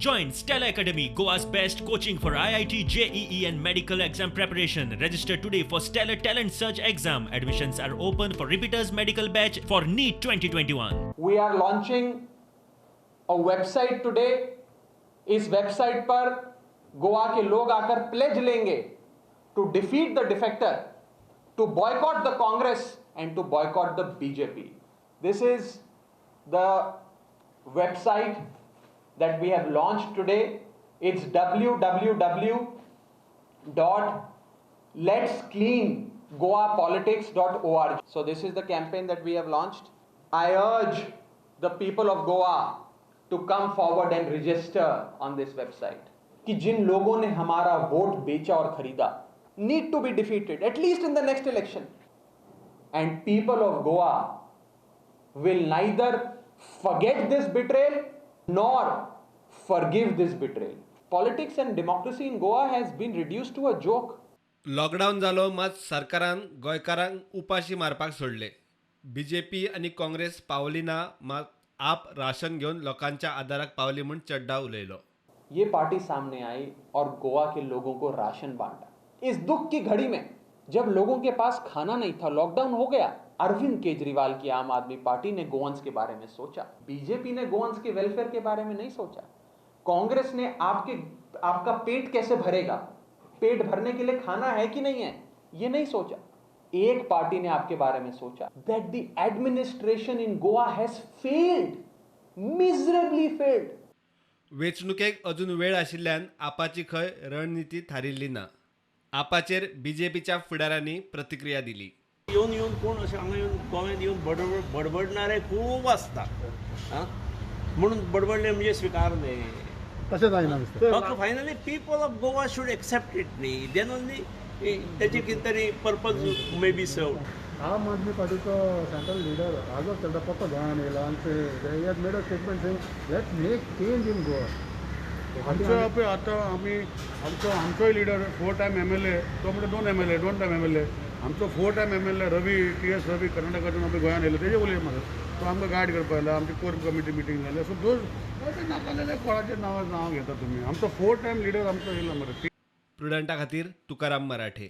Join Stella Academy, Goa's best coaching for IIT, JEE and medical exam preparation. Register today for Stellar Talent Search exam. Admissions are open for repeaters medical batch for NEET 2021. We are launching a website today. इस website पर गोवा के लोग आकर pledge लेंगे to defeat the defector, to boycott the Congress and to boycott the BJP. This is the website that we have launched today. It's www.letscleangoapolitics.org. So this is the campaign that we have launched. I urge the people of Goa to come forward and register on this website. कि जिन लोगों ने हमारा vote बेचा और खरीदा need to be defeated at least in the next election. And people of Goa will neither forget this betrayal nor forgive this betrayal. Politics and democracy in Goa has been reduced to a joke. Lockdown जालो मात सरकारान गोंयकारांक उपाशी मारपाक सोडले. BJP आणि काँग्रेस पावली ना मात आप राशन घेऊन लोकांच्या आदाराक पावली म्हूण चड्डा उलयलो. ये पार्टी सामने आई और गोवा के लोगों को राशन बांटा. इस दुख की घड़ी में जब लोगों के पास खाना नहीं था, लॉकडाउन हो गया, अरविंद केजरीवाल की आम आदमी पार्टी ने गोवंस के बारे में सोचा. बीजेपी ने गोवंस के वेलफेयर के बारे में नहीं सोचा. कांग्रेस ने आपका पेट कैसे भरेगा, पेट भरने के लिए खाना है कि नहीं है, ये नहीं सोचा. एक पार्टी ने आपके बारे में सोचा. That the administration in Goa has failed, miserably failed. वेचणुकेक अजून वेळ आशिल्ल्यान आपाची खंय रणनीती थारिल्ली ना. आपाचेर बीजेपीच्या फुडाऱ्यांनी प्रतिक्रिया दिली. येऊन कोण असे हांगा येऊन गोव्यात येऊन बडबडणारे खूप असतात. म्हणून बडबडले म्हणजे स्वीकारणे तशें जायना. Finally people of Goa should accept it न्ही. देन ओनली त्याचे कितें तरी purpose may be serve. Aam Aadmi पार्टीचो सेंट्रल लीडर राघव चड्डा पक्को गोंयान येयला आनी हे made a statement saying let's make change in Goa. आमचो आतां आमी आमचोय लिडर 4 टायम MLA, तो म्हणजे 2 MLA 2 टायम MLA. आमचो 4 टायम MLA रवी TS रवी कर्नाटकाच्यान आमी गोंयान येयलो, तेजे उलय म्हाका. तो आमकां गायड करपा आयला. आमची कोर कमिटी मिटींग जाली. सो दोज नाकालेले कोणाचें नांव घेता तुमी. आमचो 4 टायम लिडर आमचो येयला मरे. प्रुडंटा खातीर तुकाराम मराठे.